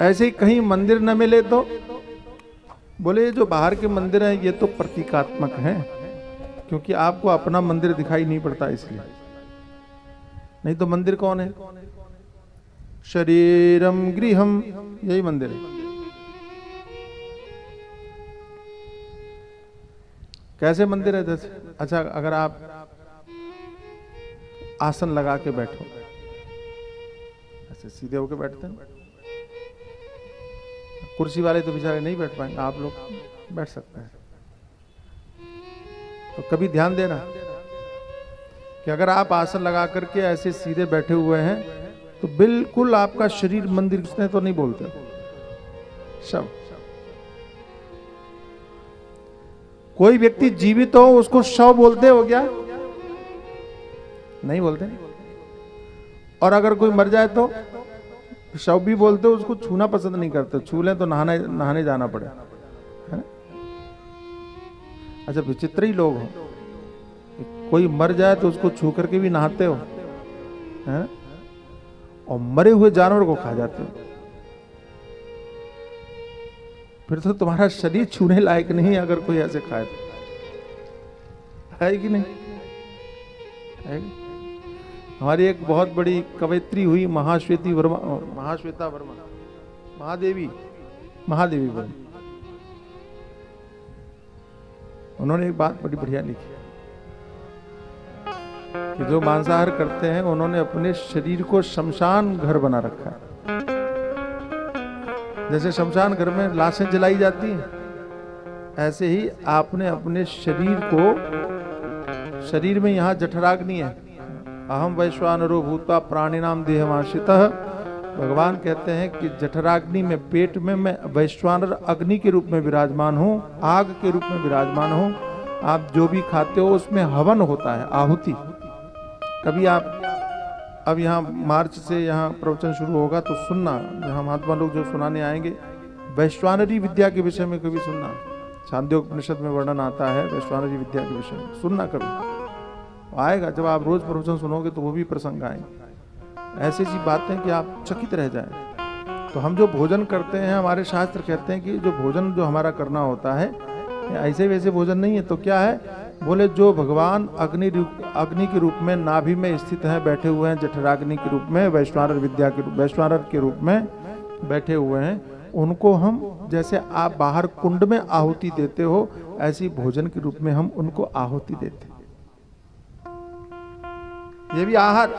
ऐसे ही कहीं मंदिर न मिले तो बोले जो बाहर के मंदिर हैं ये तो प्रतीकात्मक हैं, क्योंकि आपको अपना मंदिर दिखाई नहीं पड़ता इसलिए। नहीं तो मंदिर कौन है? शरीरम गृहम, यही मंदिर है। कैसे मंदिर है? जैसे अच्छा, अगर आप आसन लगा के बैठो, ऐसे सीधे होके बैठते हैं, कुर्सी वाले तो बेचारे नहीं बैठ पाएंगे, आप लोग बैठ सकते हैं। तो कभी ध्यान देना कि अगर आप आसन लगा करके ऐसे सीधे बैठे हुए हैं तो बिल्कुल आपका शरीर मंदिर से तो नहीं बोलते शव। कोई व्यक्ति जीवित हो उसको शव बोलते हो क्या? नहीं बोलते। और अगर कोई मर जाए तो शव भी बोलते हो, उसको छूना पसंद नहीं करते, छू लें तो नहाने जाना पड़े, है ना? अच्छा, विचित्र ही लोग हो, कोई मर जाए तो उसको छू करके भी नहाते हो, है? और मरे हुए जानवर को खा जाते हो। फिर तो तुम्हारा शरीर छूने लायक नहीं है अगर कोई ऐसे खाए तो, है कि नहीं? है? हमारी एक बहुत बड़ी कवयित्री हुई महाश्वेता वर्मा, महादेवी वर्मा। उन्होंने एक बात बड़ी बढ़िया लिखी कि जो मांसाहार करते हैं उन्होंने अपने शरीर को शमशान घर बना रखा है। जैसे शमशान घर में लाशें जलाई जाती हैं, ऐसे ही आपने अपने शरीर में यहाँ जठराग्नि है। अहम वैश्वानरो भूत्वा प्राणिनाम देहमाश्रितः। भगवान कहते हैं कि जठराग्नि में, पेट में मैं वैश्वानर अग्नि के रूप में विराजमान हूँ, आग के रूप में विराजमान हूँ। आप जो भी खाते हो उसमें हवन होता है, आहुति। कभी आप, अब यहाँ मार्च से यहाँ प्रवचन शुरू होगा तो सुनना, यहाँ महात्मा लोग जो सुनाने आएंगे वैश्वानरी विद्या के विषय में कभी सुनना। छांदोपनिषद में वर्णन आता है वैश्वानरी विद्या के विषय में, सुनना कभी आएगा। जब आप रोज प्रवचन सुनोगे तो वो भी प्रसंग आएंगे, ऐसी सी बातें कि आप चकित रह जाएं। तो हम जो भोजन करते हैं, हमारे शास्त्र कहते हैं कि जो भोजन जो हमारा करना होता है ऐसे वैसे भोजन नहीं है। तो क्या है? बोले जो भगवान अग्नि के रूप में नाभि में स्थित हैं, बैठे हुए हैं, जठराग्नि के रूप में, वैश्वानर के रूप में बैठे हुए हैं, उनको हम, जैसे आप बाहर कुंड में आहुति देते हो, ऐसी भोजन के रूप में हम उनको आहुति देते हैं। ये भी आहार।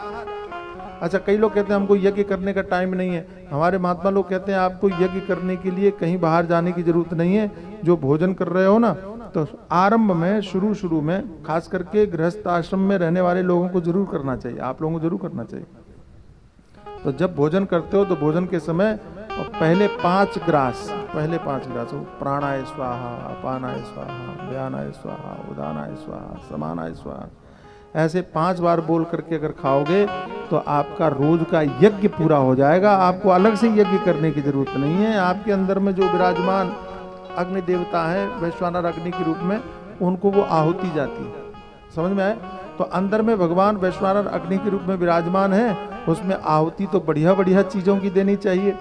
अच्छा, कई लोग कहते हैं हमको यज्ञ करने का टाइम नहीं है। हमारे महात्मा लोग कहते हैं आपको यज्ञ करने के लिए कहीं बाहर जाने की जरूरत नहीं है। जो भोजन कर रहे हो ना, तो आरंभ में, शुरू में, खास करके गृहस्थ आश्रम में रहने वाले लोगों को जरूर करना चाहिए, आप लोगों को जरूर करना चाहिए। तो जब भोजन करते हो तो भोजन के समय पहले 5 ग्रास प्राणाय स्वाहा, अपानाय स्वाहा, व्यानाय स्वाहा, उदानाय स्वाहा, समानाय स्वाहा, ऐसे 5 बार बोल करके अगर खाओगे तो आपका रोज का यज्ञ पूरा हो जाएगा। आपको अलग से यज्ञ करने की जरूरत नहीं है। आपके अंदर में जो विराजमान अग्नि देवता है वैश्वानर अग्नि के रूप में, उनको वो आहुति जाती है। समझ में आए? तो अंदर में भगवान वैश्वानर अग्नि के रूप में विराजमान है, उसमें आहुति तो बढ़िया चीजों की देनी चाहिए।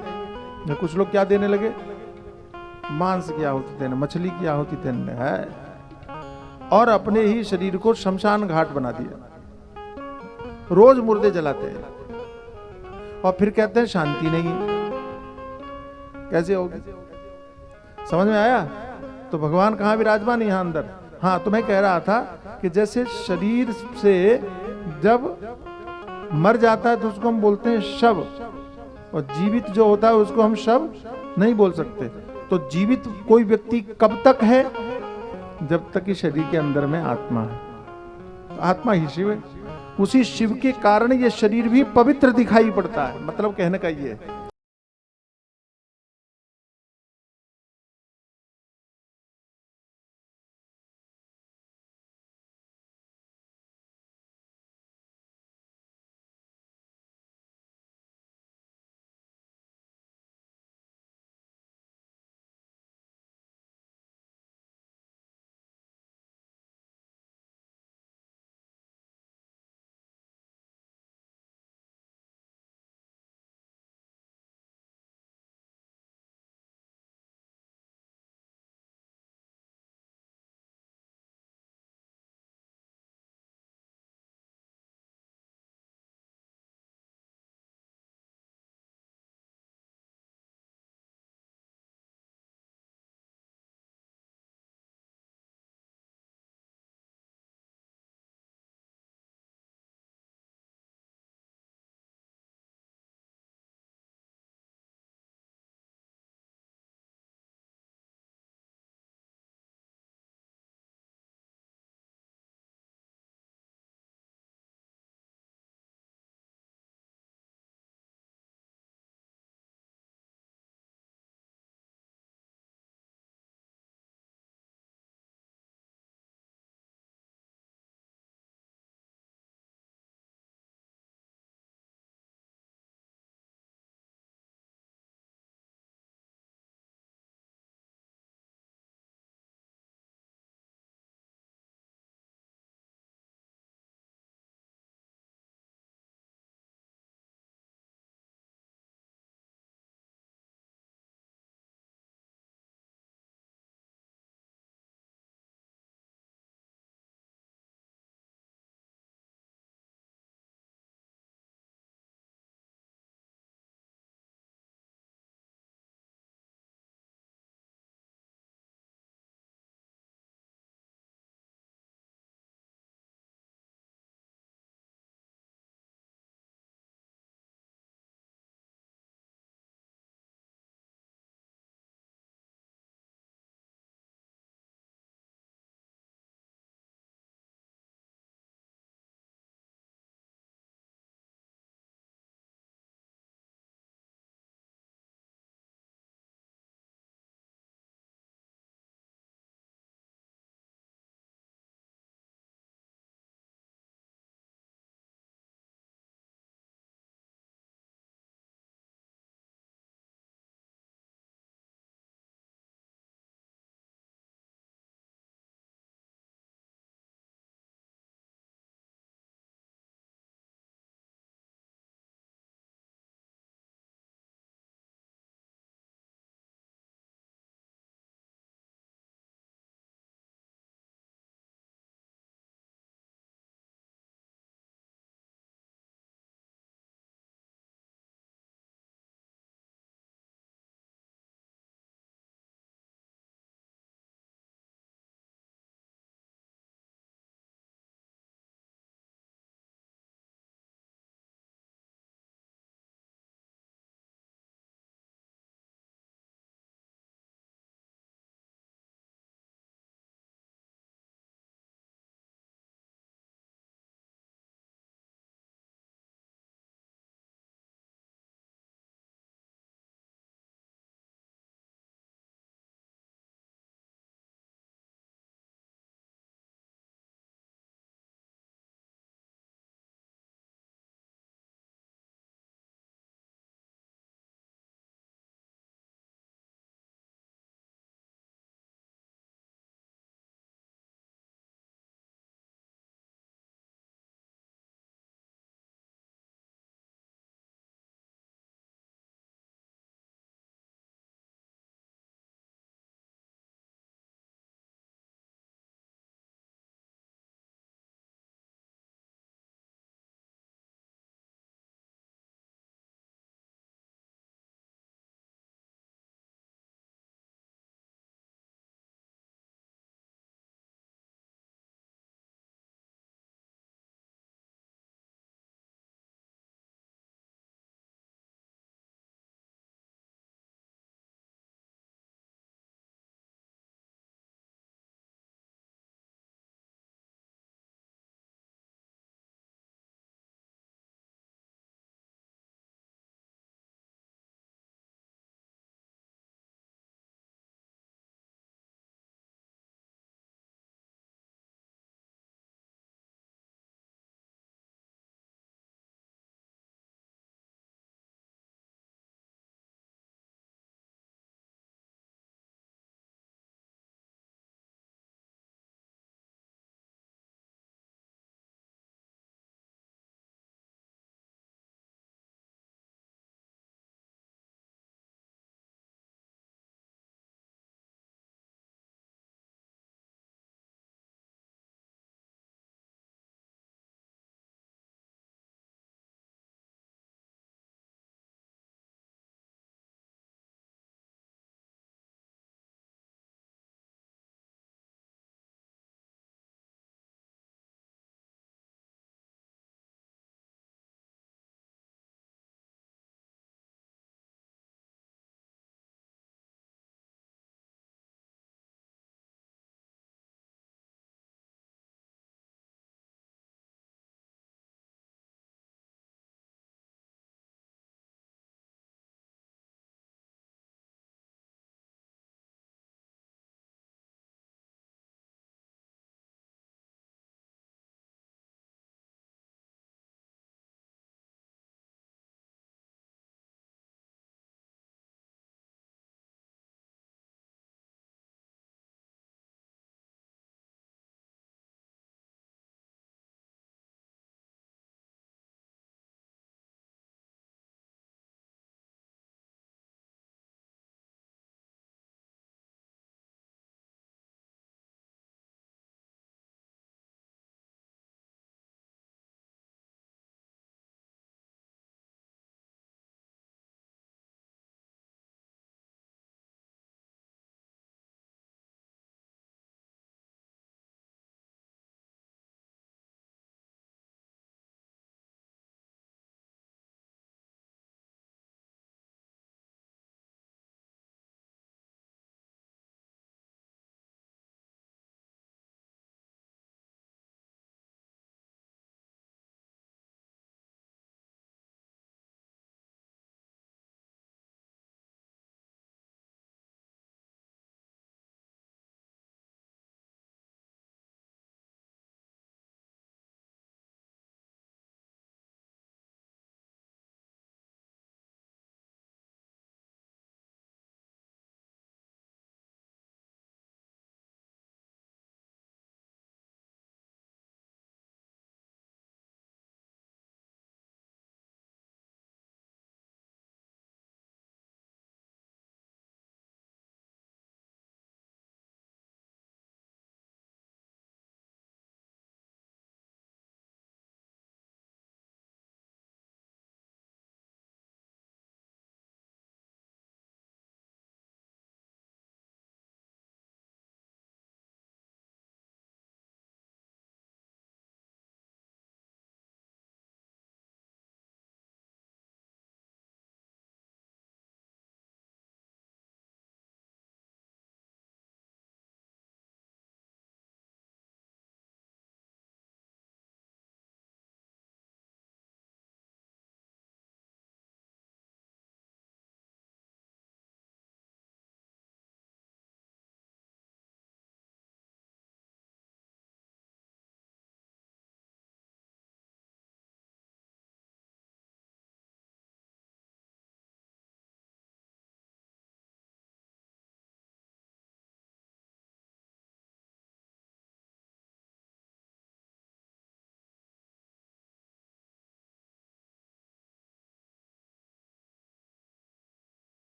कुछ लोग क्या देने लगे? मांस की आहुति देने, मछली की आहुति देने है, और अपने ही शरीर को शमशान घाट बना दिया। रोज मुर्दे जलाते हैं और फिर कहते हैं शांति नहीं। कैसे होगी? समझ में आया? तो भगवान कहाँ विराजमान है? यहाँ अंदर। हाँ, तो मैं कह रहा था कि जैसे शरीर से जब मर जाता है तो उसको हम बोलते हैं शव, और जीवित जो होता है उसको हम शव नहीं बोल सकते। तो जीवित कोई व्यक्ति कब तक है? जब तक कि शरीर के अंदर में आत्मा है। आत्मा ही शिव है। उसी शिव के कारण ये शरीर भी पवित्र दिखाई पड़ता है। मतलब कहने का ये है